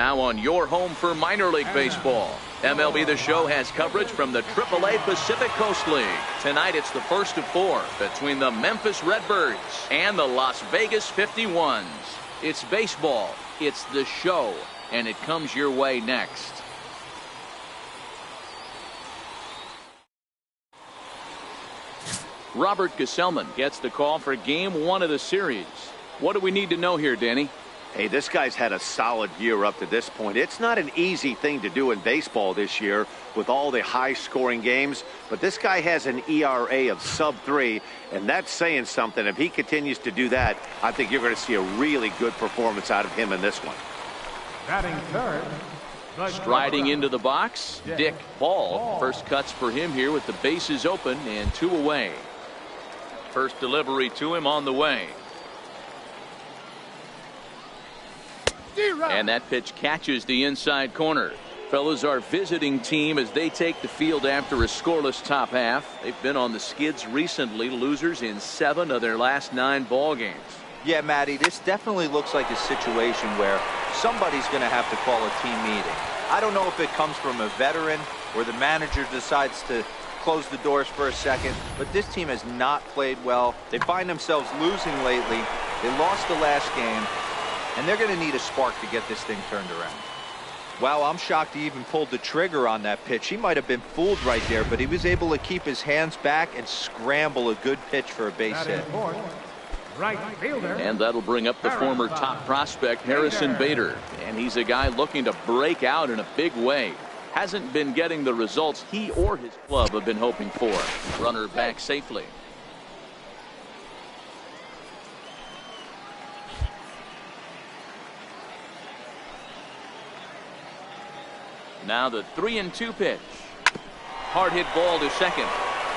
Now on your home for minor league baseball. MLB The Show has coverage from the AAA Pacific Coast League. Tonight it's the first of 4 between the Memphis Redbirds and the Las Vegas 51s. It's baseball, it's The Show, and it comes your way next. Robert Gesellman gets the call for Game 1 of the series. What do we need to know here, Danny? Hey, this guy's had a solid year up to this point. It's not an easy thing to do in baseball this year with all the high-scoring games, but this guy has an ERA of sub-3, and that's saying something. If he continues to do that, I think you're going to see a really good performance out of him in this one. Batting third. Striding into the box, Dick Ball. First cuts for him here with the bases open and 2 away. First delivery to him on the way. And that pitch catches the inside corner. Fellas, our visiting team as they take the field after a scoreless top half. They've been on the skids recently, losers in 7 of their last 9 ball games. Yeah, Matty, this definitely looks like a situation where somebody's going to have to call a team meeting. I don't know if it comes from a veteran or the manager decides to close the doors for a second, but this team has not played well. They find themselves losing lately. They lost the last game, and they're going to need a spark to get this thing turned around. Wow, I'm shocked he even pulled the trigger on that pitch. He might have been fooled right there, but he was able to keep his hands back and scramble a good pitch for a base hit. Right fielder. And that'll bring up the former top prospect Harrison Bader. And he's a guy looking to break out in a big way. Hasn't been getting the results he or his club have been hoping for. Runner back safely. Now the 3-2 pitch. Hard hit ball to second.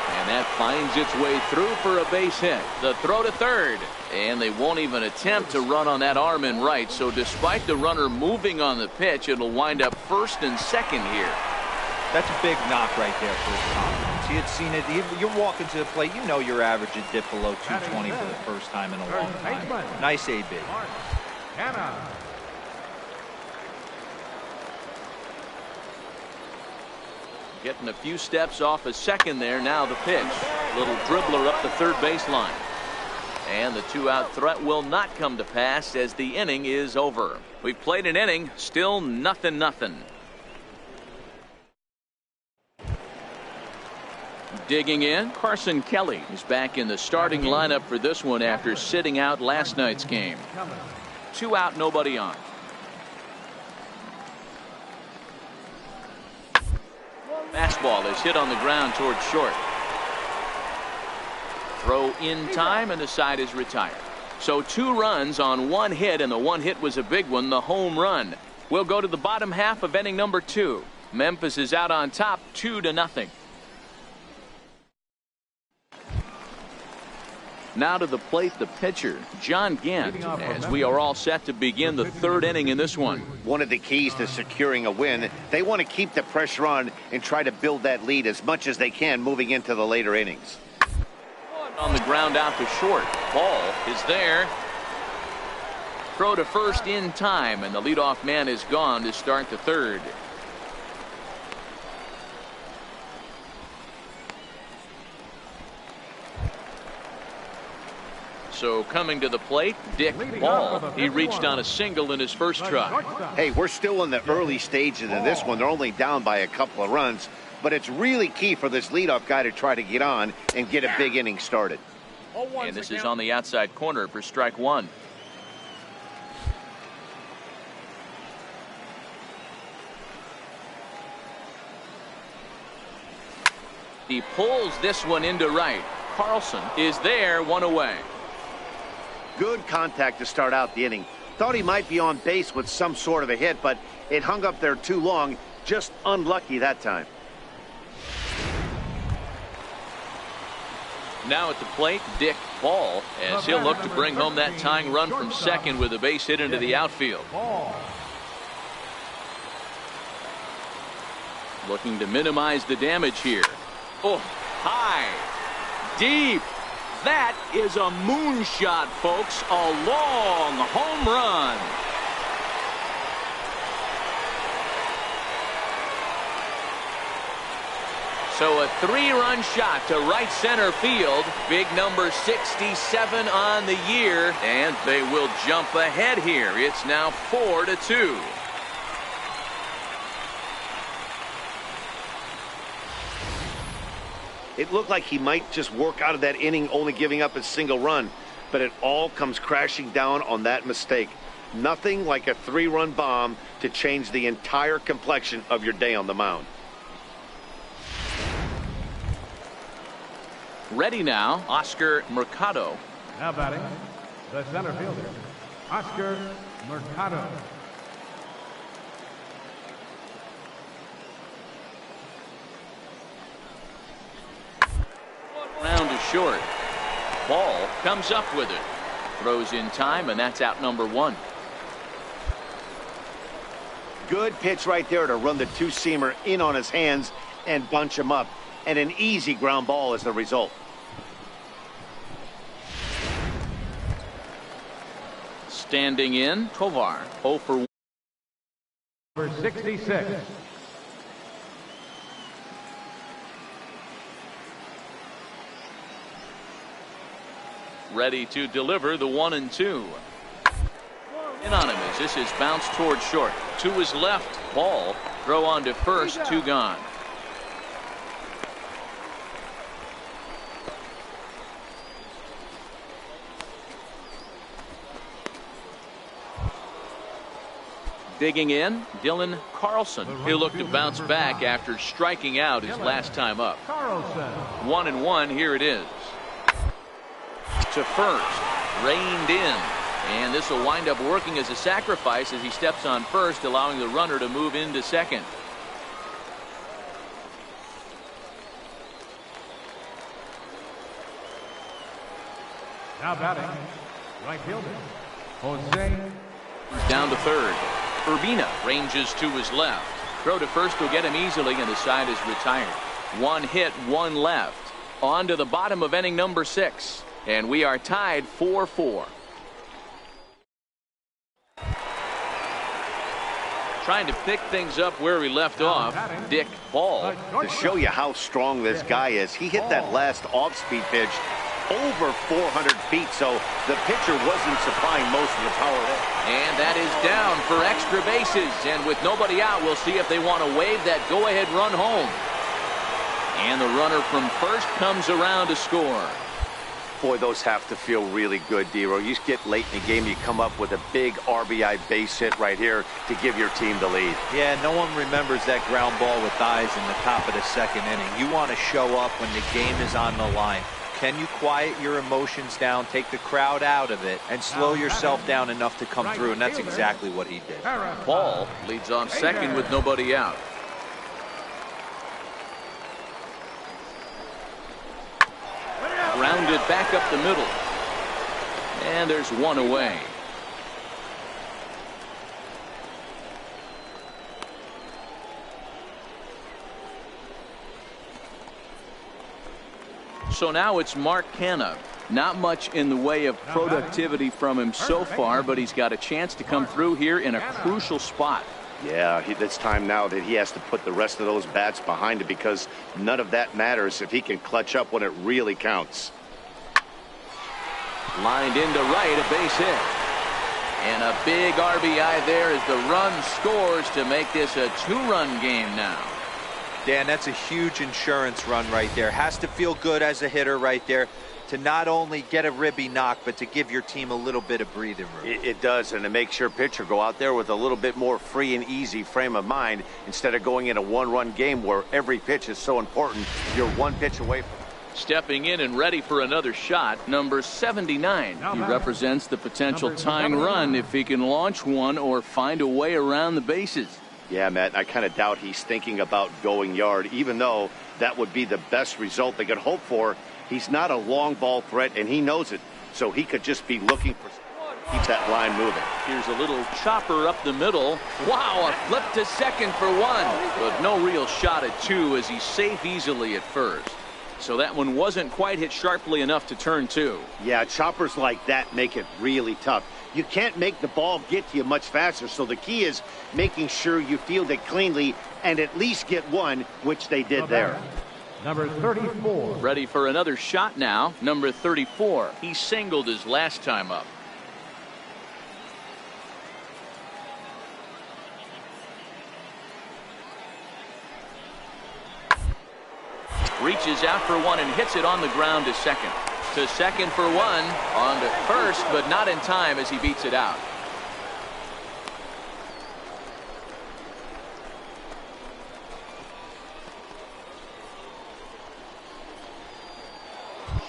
And that finds its way through for a base hit. The throw to third. And they won't even attempt to run on that arm in right. So despite the runner moving on the pitch, it'll wind up first and second here. That's a big knock right there for his confidence. He had seen it. You're walking to the plate. You know your average is dip below 220 for the first time in a long time. Nice AB. Getting a few steps off a second there. Now the pitch. Little dribbler up the third baseline. And the 2-out threat will not come to pass as the inning is over. We've played an inning. Still nothing. Digging in, Carson Kelly is back in the starting lineup for this one after sitting out last night's game. 2 out, nobody on. Fastball is hit on the ground towards short. Throw in time and the side is retired. So 2 runs on 1 hit, and the 1 hit was a big one, the home run. We'll go to the bottom half of inning number 2. Memphis is out on top 2-0. Now to the plate, the pitcher, John Gant, as we are all set to begin the 3rd inning in this one. One of the keys to securing a win, they want to keep the pressure on and try to build that lead as much as they can moving into the later innings. On the ground out to short. Ball is there. Throw to first in time, and the leadoff man is gone to start the 3rd. So coming to the plate, Dick Ball. He reached on a single in his first try. Hey, we're still in the early stages of this one. They're only down by a couple of runs, but it's really key for this leadoff guy to try to get on and get a big inning started. And this is on the outside corner for strike 1. He pulls this one into right. Carlson is there, 1 away. Good contact to start out the inning. Thought he might be on base with some sort of a hit, but it hung up there too long. Just unlucky that time. Now at the plate, Dick Ball, as he'll look to bring home that tying run from second with a base hit into the outfield. Looking to minimize the damage here. Oh, high, deep. That is a moonshot, folks. A long home run. So a 3-run shot to right center field. Big number 67 on the year. And they will jump ahead here. It's now 4-2. It looked like he might just work out of that inning only giving up a single run. But it all comes crashing down on that mistake. Nothing like a 3-run bomb to change the entire complexion of your day on the mound. Ready now, Oscar Mercado. Now batting, the center fielder, Oscar Mercado. Round to short. Ball comes up with it. Throws in time, and that's out number 1. Good pitch right there to run the two-seamer in on his hands and bunch him up. And an easy ground ball as the result. Standing in, Tovar, 0 for 1. Number 66. Ready to deliver the 1-2. In on him as this is bounced toward short. To his left, ball. Throw on to first, 2 gone. Digging in, Dylan Carlson. He'll look to bounce back after striking out his last time up. Carlson. 1-1, here it is. To first, reined in. And this will wind up working as a sacrifice as he steps on first, allowing the runner to move into second. Now batting, right fielder, Jose. He's down to third. Urbina ranges to his left. Throw to first will get him easily, and the side is retired. 1 hit, 1 left. On to the bottom of inning number 6. And we are tied 4-4. Trying to pick things up where we left off, Dick Ball. To show you how strong this guy is, he hit that last off-speed pitch over 400 feet, so the pitcher wasn't supplying most of the power there. And that is down for extra bases. And with nobody out, we'll see if they want to wave that go-ahead run home. And the runner from first comes around to score. Boy, those have to feel really good, Dero. You get late in the game, you come up with a big RBI base hit right here to give your team the lead. Yeah, no one remembers that ground ball with eyes in the top of the second inning. You want to show up when the game is on the line. Can you quiet your emotions down, take the crowd out of it, and slow yourself down enough to come through? And that's exactly what he did. Ball leads off second with nobody out. Rounded back up the middle. And there's 1 away. So now it's Mark Canha. Not much in the way of productivity from him so far, but he's got a chance to come through here in a crucial spot. Yeah, it's time now that he has to put the rest of those bats behind it, because none of that matters if he can clutch up when it really counts. Lined into right, a base hit. And a big RBI there as the run scores to make this a 2-run game now. Dan, that's a huge insurance run right there. Has to feel good as a hitter right there to not only get a ribby knock, but to give your team a little bit of breathing room. It does, and it makes your pitcher go out there with a little bit more free and easy frame of mind instead of going in a 1-run game where every pitch is so important. You're 1 pitch away from it. Stepping in and ready for another shot, number 79. He represents the potential tying run if he can launch one or find a way around the bases. Yeah, Matt, I kind of doubt he's thinking about going yard, even though that would be the best result they could hope for. He's not a long ball threat, and he knows it, so he could just be looking for keep that line moving. Here's a little chopper up the middle. Wow, a flip to second for 1, but no real shot at 2 as he's safe easily at first. So that one wasn't quite hit sharply enough to turn 2. Yeah, choppers like that make it really tough. You can't make the ball get to you much faster, so the key is making sure you field it cleanly and at least get 1, which they did there. number 34. Ready for another shot now. Number 34. He singled his last time up. Reaches out for one and hits it on the ground to second. To second for one. On to first, but not in time as he beats it out.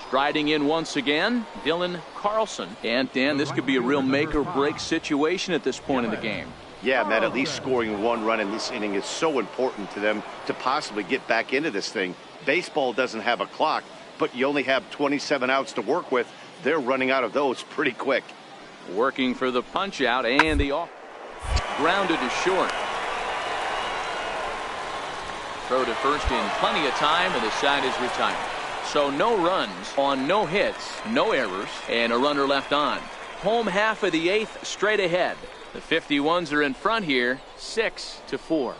Striding in once again, Dylan Carlson. And Dan, this could be a real make or break situation at this point in the game. Yeah, Matt, at least scoring one run in this inning is so important to them to possibly get back into this thing. Baseball doesn't have a clock, but you only have 27 outs to work with. They're running out of those pretty quick. Working for the punch out and the off. Grounded to short. Throw to first in plenty of time, and the side is retired. So no runs on no hits, no errors, and a runner left on. Home half of the eighth straight ahead. The 51s are in front here, 6-4.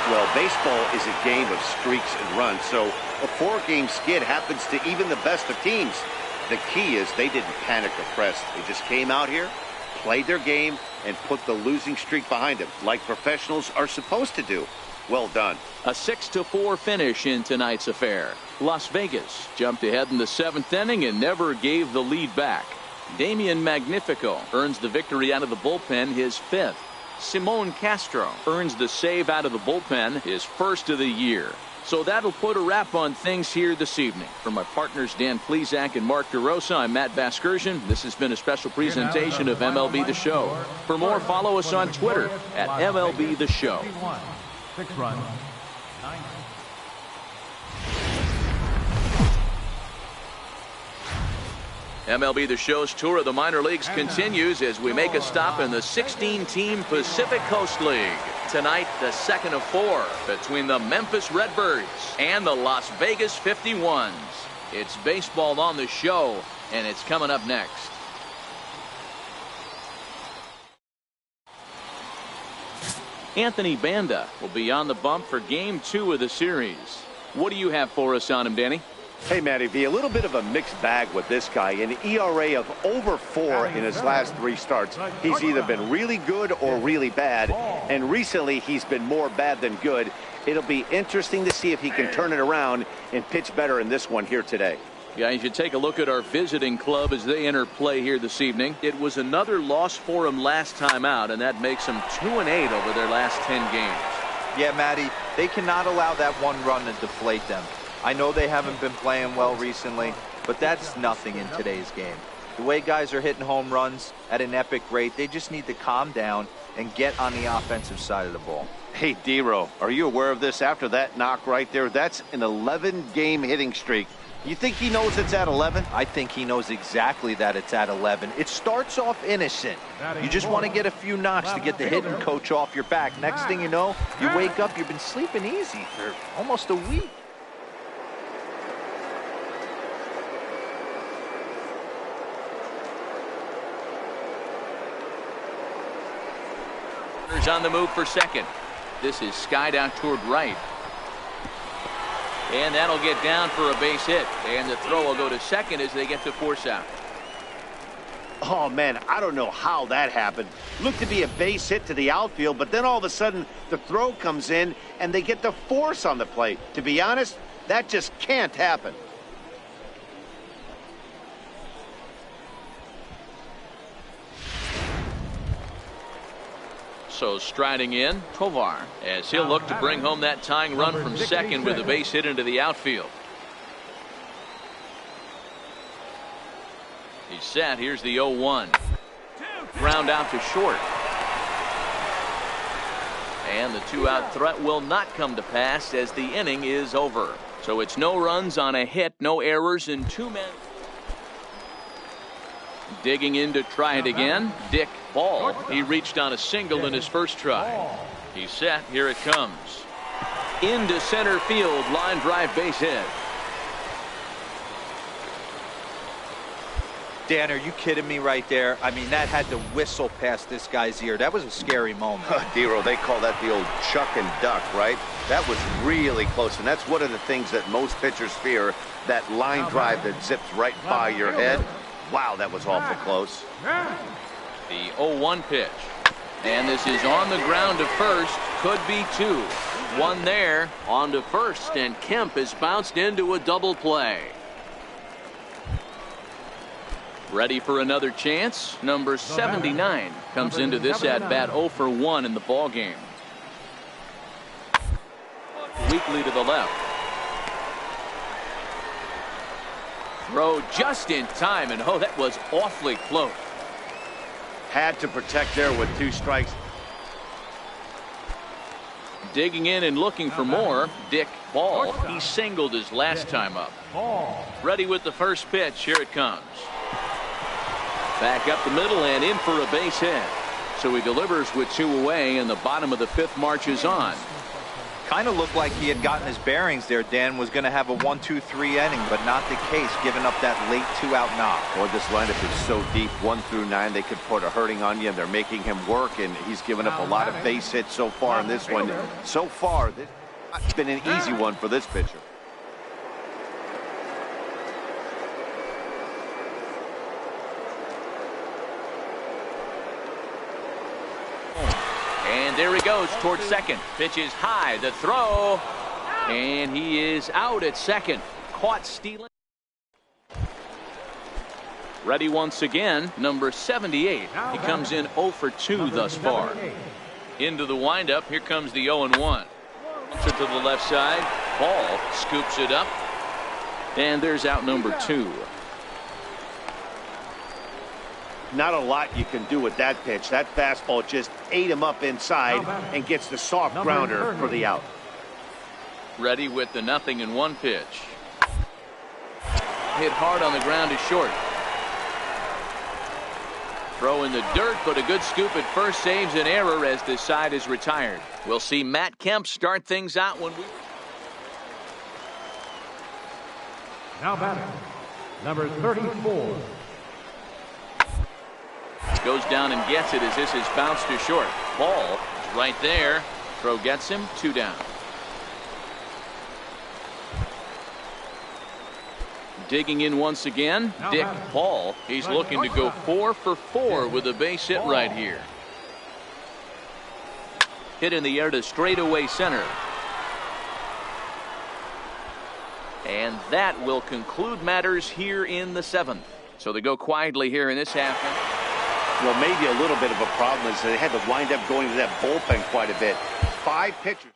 Well, baseball is a game of streaks and runs, so a 4-game skid happens to even the best of teams. The key is they didn't panic or press. They just came out here, played their game, and put the losing streak behind them, like professionals are supposed to do. Well done. A 6-4 finish in tonight's affair. Las Vegas jumped ahead in the 7th inning and never gave the lead back. Damian Magnifico earns the victory out of the bullpen, his 5th. Simon Castro earns the save out of the bullpen, his 1st of the year. So that'll put a wrap on things here this evening. For my partners Dan Plesac and Mark DeRosa, I'm Matt Vasgersian. This has been a special presentation of MLB The Show. For more, follow us on Twitter at MLB The Show. 6 runs. 9. MLB The Show's tour of the minor leagues continues as we make a stop in the 16-team Pacific Coast League. Tonight, the second of 4 between the Memphis Redbirds and the Las Vegas 51s. It's baseball on the show, and it's coming up next. Anthony Banda will be on the bump for Game 2 of the series. What do you have for us on him, Danny? Hey, Matty V, a little bit of a mixed bag with this guy. An ERA of over 4 in his last 3 starts. He's either been really good or really bad, and recently he's been more bad than good. It'll be interesting to see if he can turn it around and pitch better in this one here today. Guys, you take a look at our visiting club as they enter play here this evening. It was another loss for them last time out, and that makes them 2-8 over their last 10 games. Yeah, Matty, they cannot allow that one run to deflate them. I know they haven't been playing well recently, but that's nothing in today's game. The way guys are hitting home runs at an epic rate, they just need to calm down and get on the offensive side of the ball. Hey, Dero, are you aware of this? After that knock right there, that's an 11-game hitting streak. You think he knows it's at 11? I think he knows exactly that it's at 11. It starts off innocent. You just want to get a few knocks to get the hitting coach off your back. Next thing you know, you wake up, you've been sleeping easy for almost a week. On the move for second. This is skied out toward right. And that'll get down for a base hit. And the throw will go to second as they get to force out. Oh, man, I don't know how that happened. Looked to be a base hit to the outfield, but then all of a sudden the throw comes in and they get the force on the plate. To be honest, that just can't happen. So striding in, Tovar, as he'll look to bring home that tying run from second with a base hit into the outfield. He's set. Here's the 0-1. Ground out to short. And the 2-out threat will not come to pass as the inning is over. So it's no runs on a hit, no errors, and 2 men. Digging in to try it again, Dick Ball. He reached on a single in his first try. He's set. Here it comes. Into center field, line drive base hit. Dan, are you kidding me right there? I mean, that had to whistle past this guy's ear. That was a scary moment. Dero, they call that the old chuck and duck, right? That was really close, and that's one of the things that most pitchers fear, that line drive that zips right by your head. Wow, that was awful close. The 0-1 pitch. And this is on the ground to first. Could be two. One there on to first, and Kemp is bounced into a double play. Ready for another chance. Number 79 comes into this at bat 0 for 1 in the ball game. Weakly to the left. Throw just in time, and oh, that was awfully close. Had to protect there with 2 strikes. Digging in and looking for more, Dick Ball. He singled his last time up. Ready with the first pitch. Here it comes. Back up the middle and in for a base hit. So he delivers with 2 away, and the bottom of the 5th marches on. Kind of looked like he had gotten his bearings there. Dan was going to have a 1-2-3 inning, but not the case, giving up that late 2-out knock. Boy, this lineup is so deep, 1 through 9. They could put a hurting on you, and they're making him work, and he's given up a lot of base hits so far in this one. So far, this has been an easy one for this pitcher. And there he goes towards second. Pitch is high. The throw. And he is out at second. Caught stealing. Ready once again. Number 78. He comes in 0 for 2 thus far. Into the windup. Here comes the 0-1. To the left side. Ball scoops it up. And there's out number 2. Not a lot you can do with that pitch. That fastball just ate him up inside and gets the soft grounder for the out. Ready with the 0-1 pitch. Hit hard on the ground to short. Throw in the dirt, but a good scoop at first saves an error as this side is retired. We'll see Matt Kemp start things out when we... Now batting, number 34. Goes down and gets it as this is bounced to short. Ball is right there. Throw gets him. 2 down. Digging in once again, Dick Paul. He's looking to go 4 for 4 with a base hit right here. Hit in the air to straightaway center. And that will conclude matters here in the 7th. So they go quietly here in this half. Well, maybe a little bit of a problem is they had to wind up going to that bullpen quite a bit. 5 pitchers.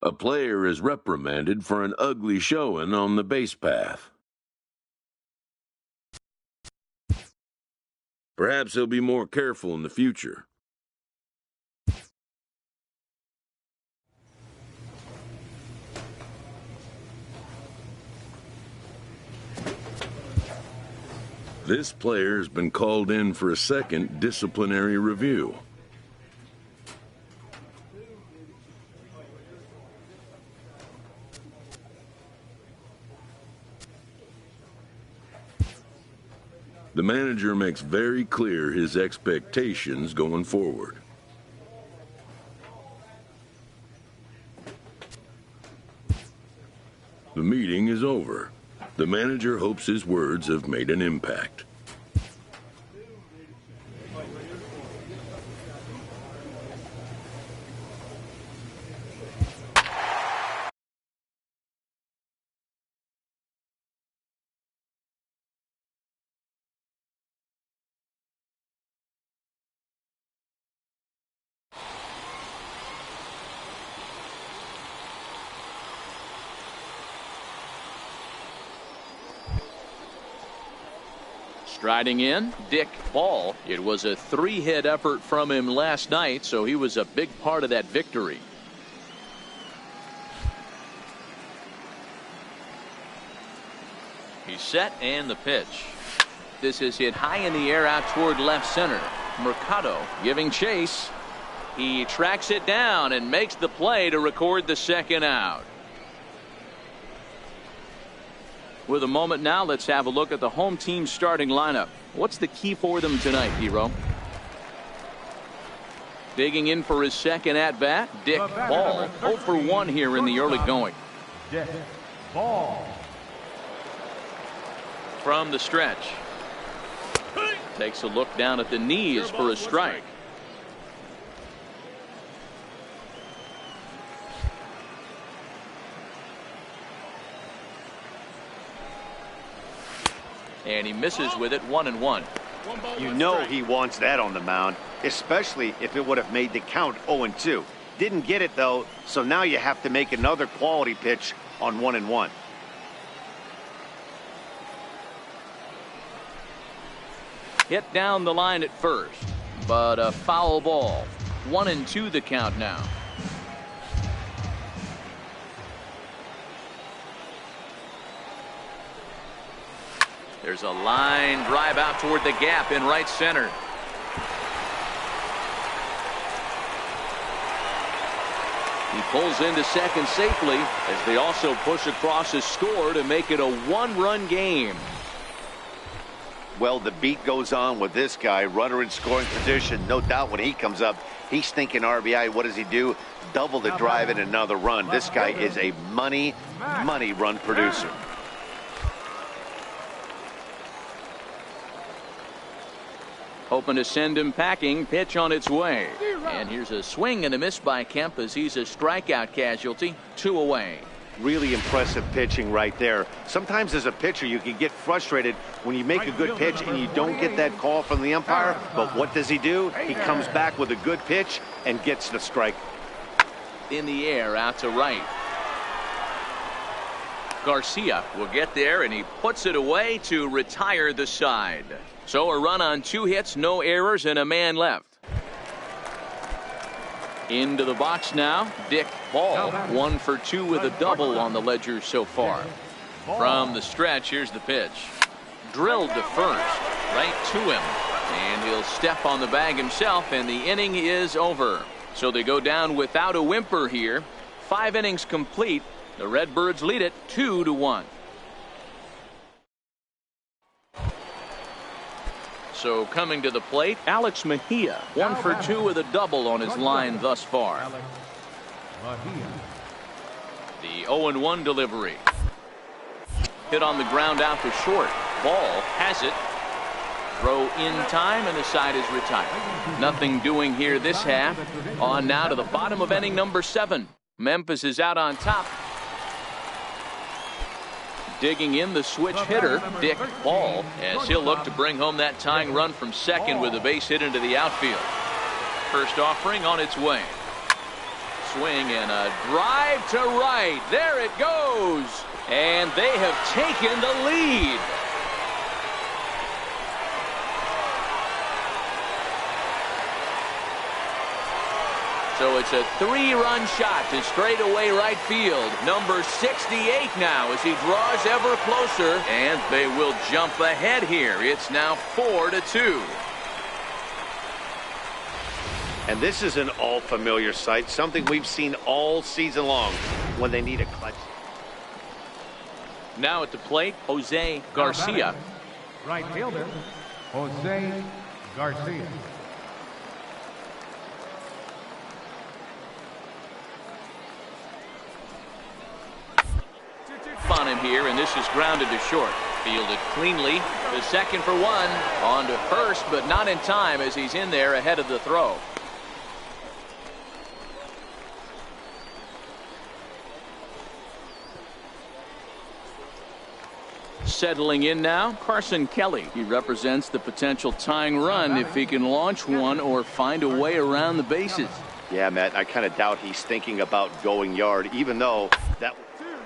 A player is reprimanded for an ugly showing on the base path. Perhaps he'll be more careful in the future. This player has been called in for a second disciplinary review. The manager makes very clear his expectations going forward. The meeting is over. The manager hopes his words have made an impact. Striding in, Dick Ball. It was a 3-hit effort from him last night, so he was a big part of that victory. He's set, and the pitch. This is hit high in the air out toward left center. Mercado giving chase. He tracks it down and makes the play to record the second out. With a moment now, let's have a look at the home team starting lineup. What's the key for them tonight, Hero? Digging in for his second at-bat, Dick Ball. 0 for 1 here in the early going. Dick Ball. From the stretch. Takes a look down at the knees for a strike. And he misses with it, 1-1. You know he wants that on the mound, especially if it would have made the count 0-2. Didn't get it, though, so now you have to make another quality pitch on 1-1. Hit down the line at first, but a foul ball. 1-2 the count now. There's a line drive out toward the gap in right center. He pulls into second safely as they also push across his score to make it a 1-run game. Well, the beat goes on with this guy, runner in scoring position. No doubt when he comes up, he's thinking RBI. What does he do? Double the drive and another run. This guy is a money run producer. Hoping to send him packing. Pitch on its way. And here's a swing and a miss by Kemp as he's a strikeout casualty. 2 away. Really impressive pitching right there. Sometimes as a pitcher you can get frustrated when you make a good pitch and you don't get that call from the umpire. But what does he do? He comes back with a good pitch and gets the strike. In the air out to right. Garcia will get there and he puts it away to retire the side. So a run on 2 hits, no errors, and a man left. Into the box now, Dick Ball. 1 for 2 with a double on the ledger so far. From the stretch, here's the pitch. Drilled to first, right to him. And he'll step on the bag himself, and the inning is over. So they go down without a whimper here. 5 innings complete. The Redbirds lead it 2-1. So coming to the plate, Alex Mejia. 1 for 2 with a double on his line thus far. The 0-1 delivery. Hit on the ground out to short. Ball has it. Throw in time, and the side is retired. Nothing doing here this half. On now to the bottom of inning number 7. Memphis is out on top. Digging in the switch hitter, Dick Ball, as he'll look to bring home that tying run from second with a base hit into the outfield. First offering on its way. Swing and a drive to right. There it goes. And they have taken the lead. So it's a 3-run shot to straightaway right field. Number 68 now as he draws ever closer. And they will jump ahead here. It's now 4-2. And this is an all-familiar sight, something we've seen all season long when they need a clutch. Now at the plate, Jose Garcia. Right fielder, Jose Garcia. On him here, and this is grounded to short. Fielded cleanly. The second for one. On to first, but not in time as he's in there ahead of the throw. Settling in now, Carson Kelly. He represents the potential tying run if he can launch one or find a way around the bases. Yeah, Matt, I kind of doubt he's thinking about going yard, even though that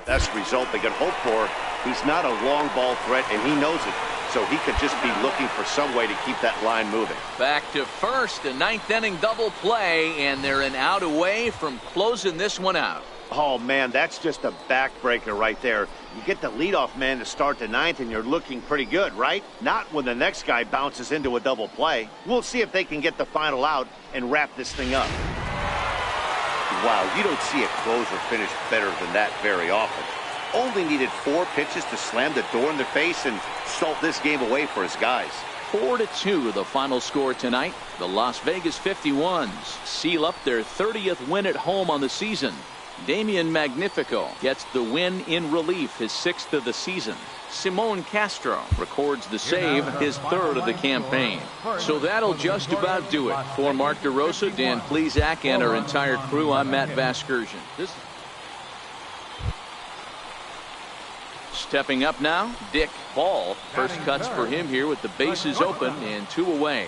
best result they could hope for. He's not a long ball threat, and he knows it. So he could just be looking for some way to keep that line moving. Back to first, a ninth inning double play, and they're an out away from closing this one out. Oh, man, that's just a backbreaker right there. You get the leadoff man to start the ninth, and you're looking pretty good, right? Not when the next guy bounces into a double play. We'll see if they can get the final out and wrap this thing up. Wow, you don't see a closer finish better than that very often. Only needed 4 pitches to slam the door in their face and salt this game away for his guys. 4-2 the final score tonight. The Las Vegas 51s seal up their 30th win at home on the season. Damian Magnifico gets the win in relief, his 6th of the season. Simon Castro records the save, his 3rd of the campaign. So that'll just about do it. For Mark DeRosa, Dan Plesac, and our entire crew, I'm Matt Vasgersian. Stepping up now, Dick Ball. First cuts for him here with the bases open and 2 away.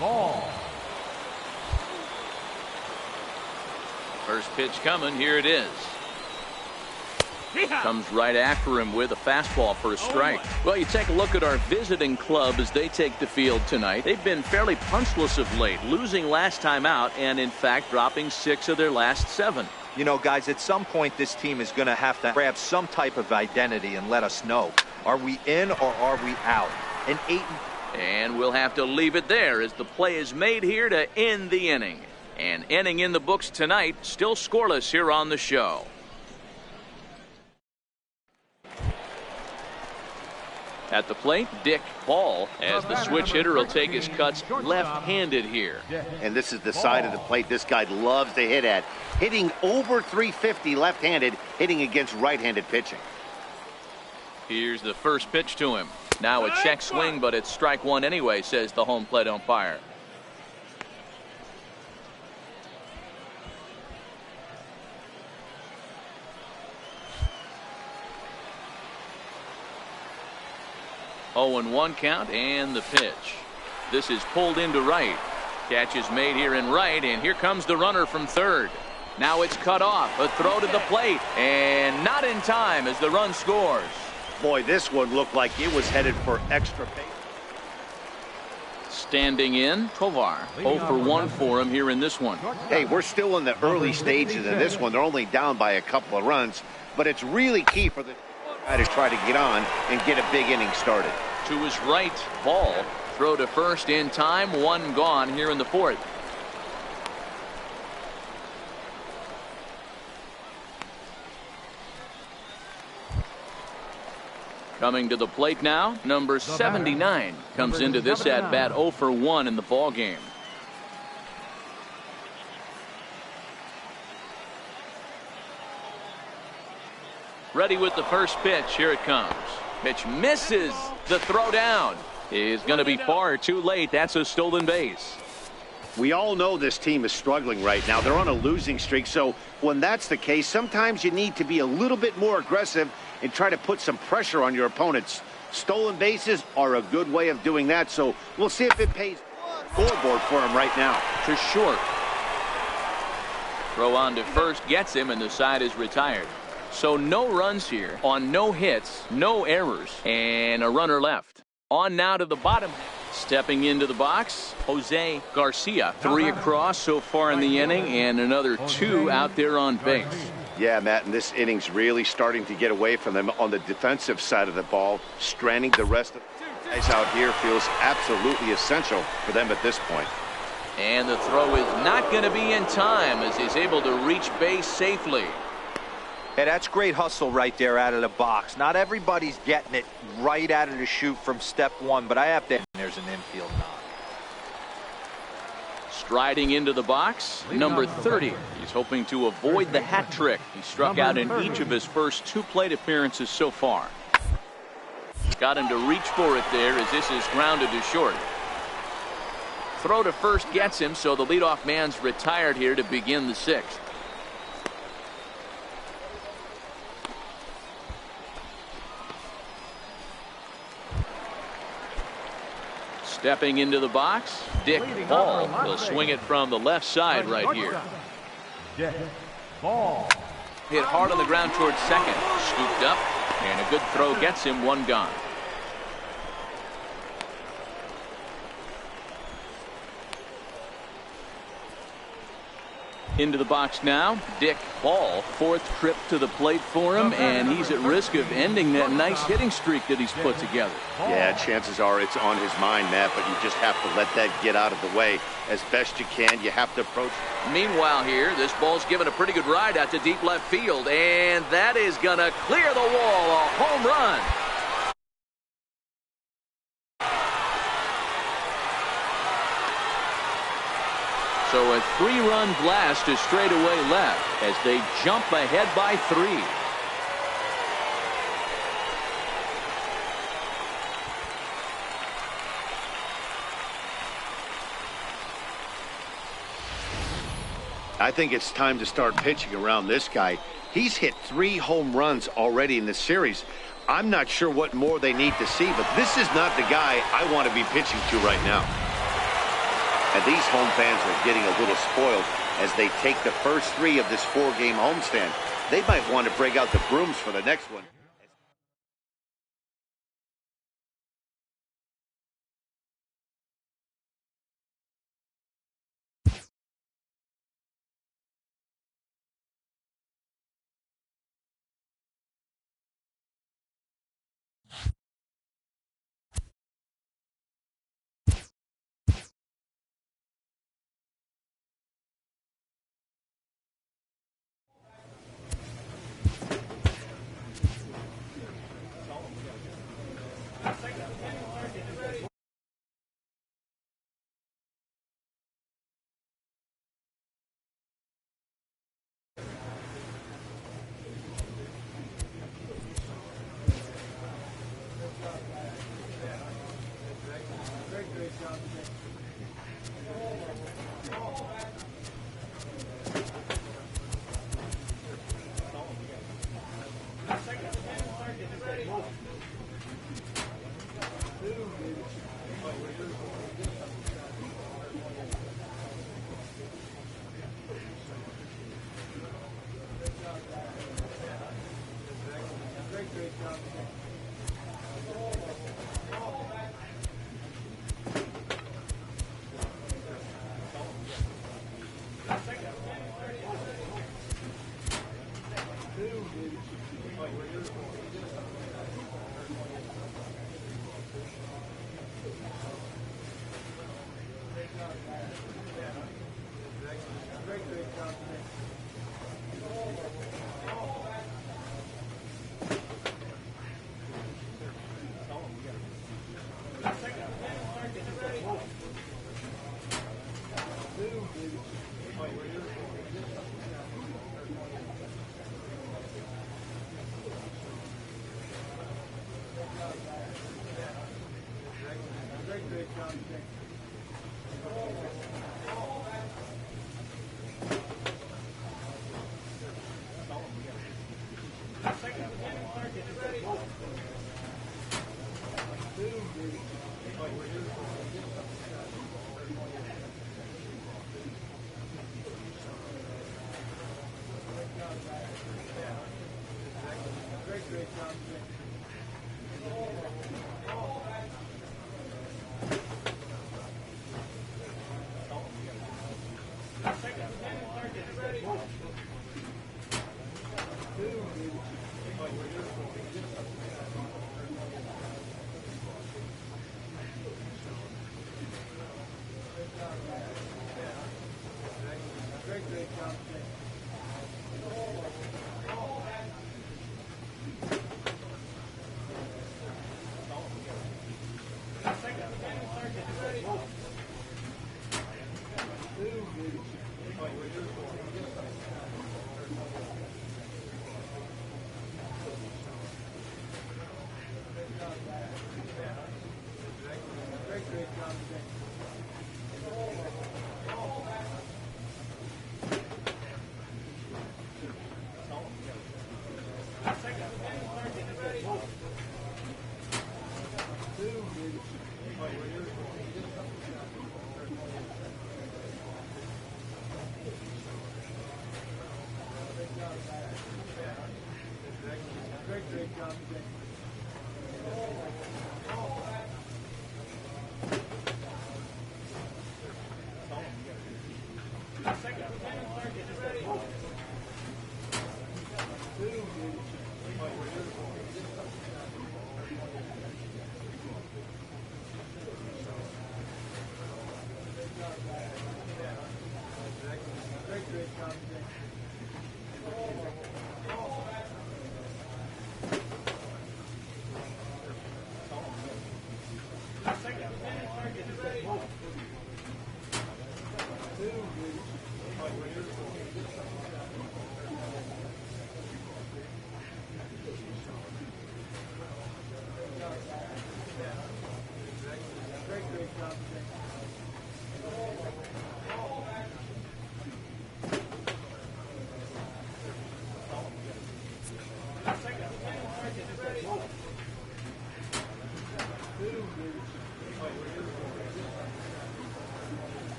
Ball. First pitch coming. Here it is. Comes right after him with a fastball for a strike. Well, you take a look at our visiting club as they take the field tonight. They've been fairly punchless of late, losing last time out and, in fact, dropping 6 of their last 7. You know, guys, at some point this team is going to have to grab some type of identity and let us know. Are we in or are we out? And we'll have to leave it there as the play is made here to end the inning. And inning in the books tonight, still scoreless here on the show. At the plate, Dick Ball, as the switch hitter will take his cuts left-handed here. And this is the side of the plate this guy loves to hit at. Hitting over 350 left-handed, hitting against right-handed pitching. Here's the first pitch to him. Now a check swing, but it's strike 1 anyway, says the home plate umpire. Oh, and 1 count, and the pitch. This is pulled into right. Catch is made here in right, and here comes the runner from third. Now it's cut off. A throw to the plate, and not in time as the run scores. Boy, this one looked like it was headed for extra base. Standing in, Tovar. 0 for 1 for him here in this one. Hey, we're still in the early stages of this one. They're only down by a couple of runs, but it's really key for the guy to try to get on and get a big inning started. To his right, Ball. Throw to first in time. 1 gone here in the 4th. Coming to the plate now, number 79 comes into this at bat 0 for 1 in the ball game. Ready with the first pitch. Here it comes. Pitch misses. The throw down is going to be far too late. That's a stolen base. We all know this team is struggling right now. They're on a losing streak, so when that's the case, sometimes you need to be a little bit more aggressive and try to put some pressure on your opponents. Stolen bases are a good way of doing that, so we'll see if it pays scoreboard for him right now. To short. Throw on to first gets him, and the side is retired. So no runs here on no hits, no errors, and a runner left. On now to the bottom. Stepping into the box, Jose Garcia. 3 across so far in the inning, and another 2 out there on base. Yeah, Matt, and this inning's really starting to get away from them on the defensive side of the ball. Stranding the rest of the guys out here feels absolutely essential for them at this point. And the throw is not going to be in time as he's able to reach base safely. Hey, that's great hustle right there out of the box. Not everybody's getting it right out of the chute from step one, but I have to. There's an infield knock. Striding into the box, number 30. He's hoping to avoid the hat trick. He struck out in each of his first 2 plate appearances so far. Got him to reach for it there as this is grounded to short. Throw to first gets him, so the leadoff man's retired here to begin the 6th. Stepping into the box, Dick Ball will swing it from the left side right here. Dick Ball. Hit hard on the ground towards second. Scooped up, and a good throw gets him 1 gone. Into the box now, Dick Ball. 4th trip to the plate for him, and he's at risk of ending that nice hitting streak that he's put together. Yeah, chances are it's on his mind, Matt, but you just have to let that get out of the way as best you can. You have to approach. Meanwhile here, this ball's given a pretty good ride out to deep left field, and that is going to clear the wall. A home run. So a 3-run blast to straightaway left as they jump ahead by 3. I think it's time to start pitching around this guy. He's hit 3 home runs already in this series. I'm not sure what more they need to see, but this is not the guy I want to be pitching to right now. And these home fans are getting a little spoiled as they take the first 3 of this 4-game homestand. They might want to break out the brooms for the next one.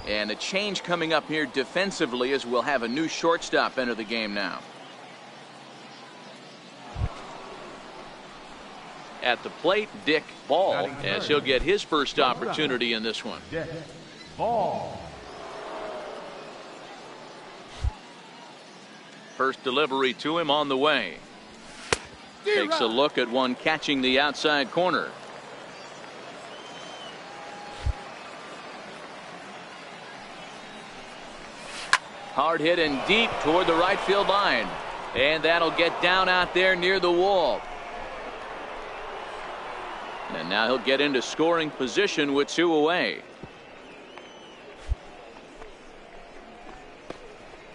And a change coming up here defensively as we'll have a new shortstop enter the game now. At the plate, Dick Ball, as he'll get his first opportunity in this one. Dick Ball. First delivery to him on the way. Takes a look at one catching the outside corner. Hard hit and deep toward the right field line. And that'll get down out there near the wall. And now he'll get into scoring position with 2 away.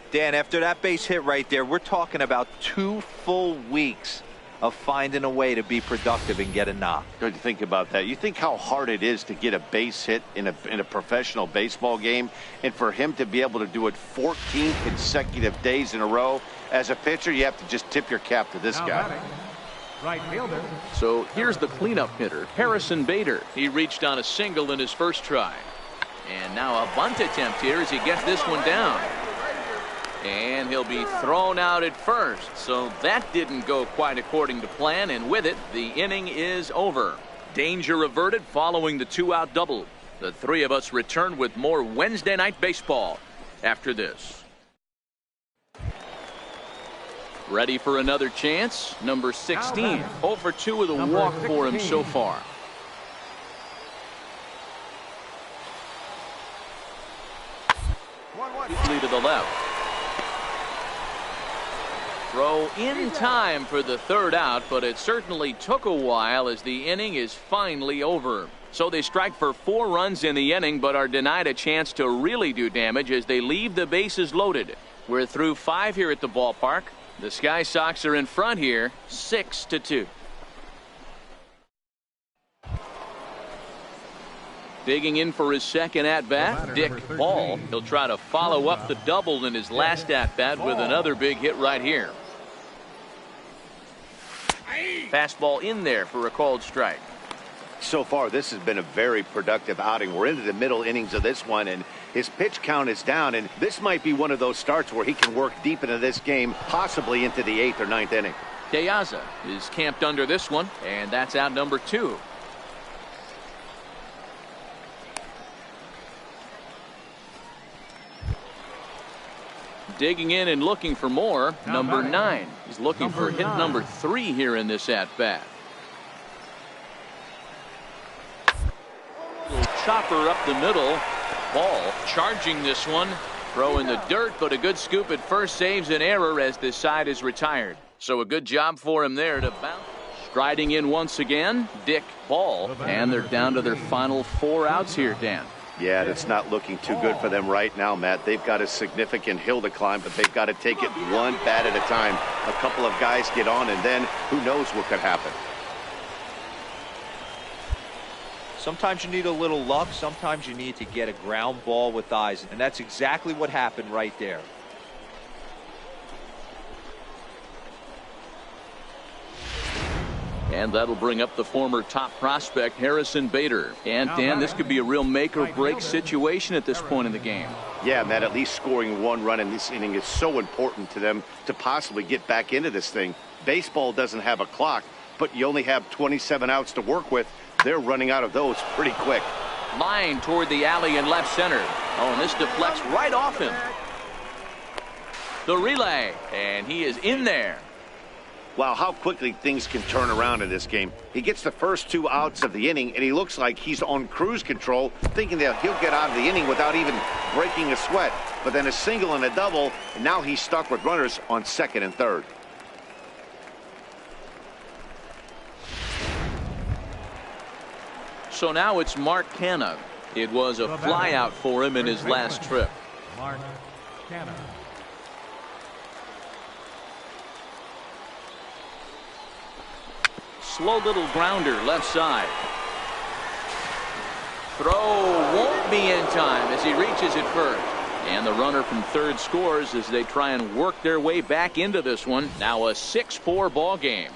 Dan, after that base hit right there, we're talking about 2 full weeks of finding a way to be productive and get a knock. Good to think about that. You think how hard it is to get a base hit in a professional baseball game, and for him to be able to do it 14 consecutive days in a row. As a pitcher, you have to just tip your cap to this guy. Right fielder. So here's the cleanup hitter, Harrison Bader. He reached on a single in his first try. And now a bunt attempt here as he gets this one down. And he'll be thrown out at first. So that didn't go quite according to plan, and with it, the inning is over. Danger averted following the 2-out double. The three of us return with more Wednesday Night Baseball after this. Ready for another chance? Number 16. 0 for 2 with a walk for him so far. Deeply to the left. Throw in time for the 3rd out, but it certainly took a while as the inning is finally over. So they strike for 4 runs in the inning, but are denied a chance to really do damage as they leave the bases loaded. We're through 5 here at the ballpark. The Sky Sox are in front here, 6-2. Digging in for his second at-bat, Dick Ball. He'll try to follow up the double in his last at-bat with another big hit right here. Fastball in there for a called strike. So far, this has been a very productive outing. We're into the middle innings of this one, and his pitch count is down, and this might be one of those starts where he can work deep into this game, possibly into the 8th or 9th inning. De Aza is camped under this one, and that's out number 2. Digging in and looking for more, number 9. He's looking for hit number 3 here in this at-bat. Little chopper up the middle. Ball charging this one. Throw in the dirt, but a good scoop at first saves an error as this side is retired. So a good job for him there to bounce. Striding in once again, Dick Ball. And they're down to their final 4 outs here, Dan. Yeah, it's not looking too good for them right now, Matt. They've got a significant hill to climb, but they've got to take it one bat at a time. A couple of guys get on, and then who knows what could happen. Sometimes you need a little luck. Sometimes you need to get a ground ball with eyes. And that's exactly what happened right there. And that'll bring up the former top prospect, Harrison Bader. And, Dan, this could be a real make-or-break situation at this point in the game. Yeah, Matt, at least scoring 1 run in this inning is so important to them to possibly get back into this thing. Baseball doesn't have a clock, but you only have 27 outs to work with. They're running out of those pretty quick. Line toward the alley in left center. Oh, and this deflects right off him. The relay, and he is in there. Wow, how quickly things can turn around in this game. He gets the first 2 outs of the inning, and he looks like he's on cruise control, thinking that he'll get out of the inning without even breaking a sweat. But then a single and a double, and now he's stuck with runners on second and third. So now it's Mark Canha. It was a flyout for him in his last trip. Mark Canha. Slow little grounder left side. Throw won't be in time as he reaches it first. And the runner from third scores as they try and work their way back into this one. Now a 6-4 ball game.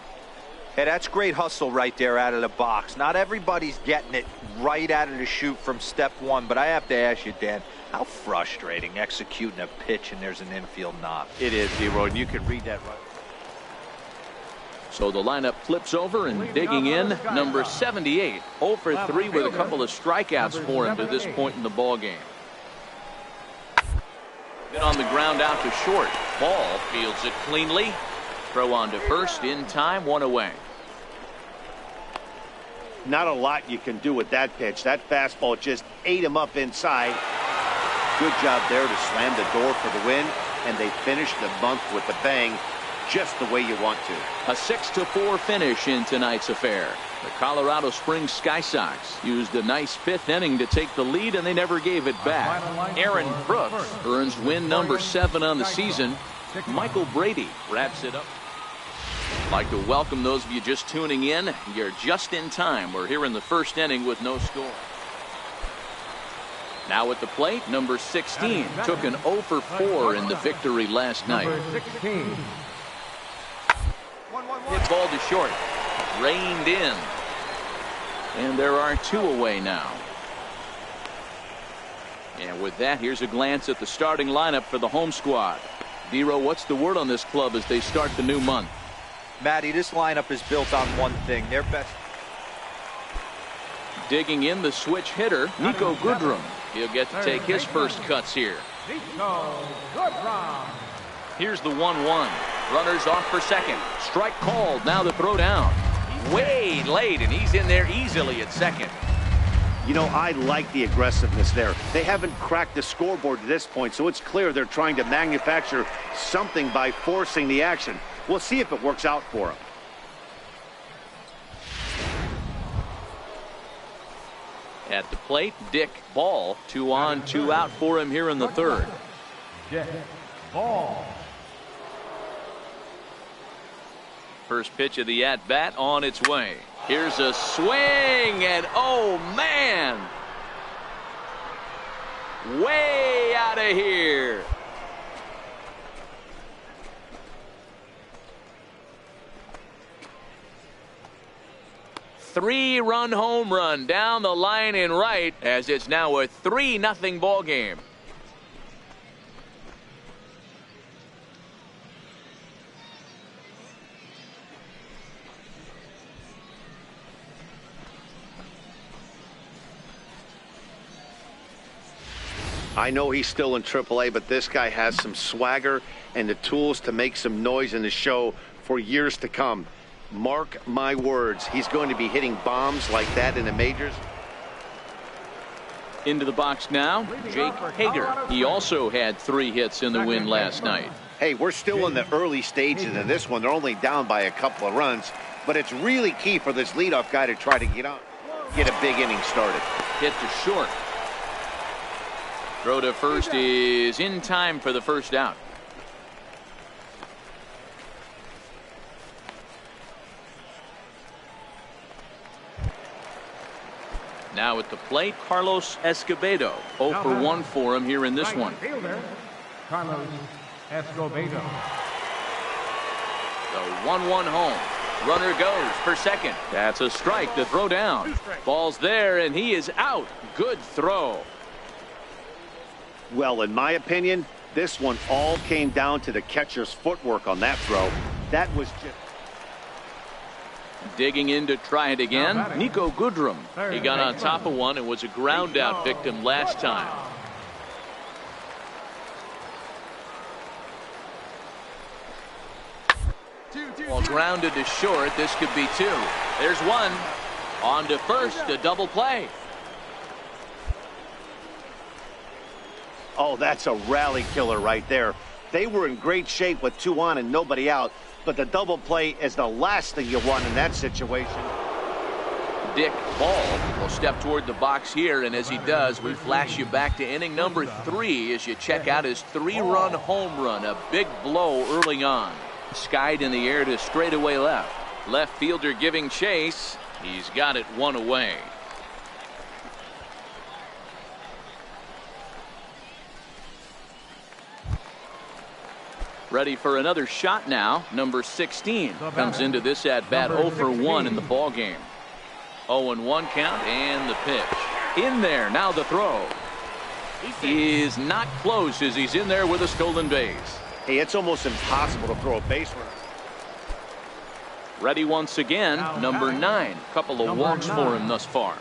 Hey, that's great hustle right there out of the box. Not everybody's getting it right out of the chute from step one, but I have to ask you, Dan, how frustrating executing a pitch and there's an infield knock. It is, D-Roy, and you can read that right. So the lineup flips over and digging in, number 78, 0 for 3 with a couple of strikeouts for him to this point in the ball game. Then on the ground out to short. Ball fields it cleanly. Throw on to first in time, 1 away. Not a lot you can do with that pitch. That fastball just ate him up inside. Good job there to slam the door for the win, and they finished the month with a bang, just the way you want to. A 6-4 finish in tonight's affair. The Colorado Springs Sky Sox used a nice 5th inning to take the lead, and they never gave it back. Aaron Brooks earns win number 7 on the season. Michael Brady wraps it up. I'd like to welcome those of you just tuning in. You're just in time. We're here in the first inning with no score. Now at the plate, number 16 took an 0 for 4 in the victory last night. Number 16. Hit ball to short. Reined in. And there are 2 away now. And with that, here's a glance at the starting lineup for the home squad. Dero, what's the word on this club as they start the new month? Matty, this lineup is built on one thing. Their best. Digging in, the switch hitter, Nico Goodrum. He'll get to take his first cuts here. Nico Goodrum. Here's the 1-1. Runners off for second. Strike called. Now the throw down. Way late, and he's in there easily at second. You know, I like the aggressiveness there. They haven't cracked the scoreboard to this point, so it's clear they're trying to manufacture something by forcing the action. We'll see if it works out for them. At the plate, Dick Ball. 2 on, 2 out for him here in the third. Dick Ball. First pitch of the at-bat on its way. Here's a swing, and oh, man! Way out of here. Three-run home run down the line in right as it's now a 3-0 ball game. I know he's still in AAA, but this guy has some swagger and the tools to make some noise in the show for years to come. Mark my words, he's going to be hitting bombs like that in the majors. Into the box now, Jake Hager. He also had 3 hits in the win last night. Hey, we're still in the early stages of this one. They're only down by a couple of runs, but it's really key for this leadoff guy to try to get a big inning started. Hit to short. Throw to first is in time for the first out. Now at the plate, Carlos Escobedo. 0 for 1 for him here in this one. Carlos Escobedo. The 1-1 home. Runner goes for second. That's a strike to throw down. Ball's there, and he is out. Good throw. Well, in my opinion, this one all came down to the catcher's footwork on that throw. That was just... Digging in to try it again, Nico Goodrum. He got on top of one and was a ground out victim last time. Well, grounded to short. This could be two. There's one. On to first, a double play. Oh, that's a rally killer right there. They were in great shape with two on and nobody out, but the double play is the last thing you want in that situation. Dick Ball will step toward the box here, and as he does, we flash you back to inning number 3 as you check out his 3-run home run, a big blow early on. Skied in the air to straightaway left. Left fielder giving chase. He's got it one away. Ready for another shot now. Number 16 comes into this at bat 0 for 1 in the ball game. 0-1 count and the pitch. In there now the throw. Is not close as he's in there with a stolen base. Hey, it's almost impossible to throw a base runner. Ready once again. Number 9. Couple of walks for him thus far.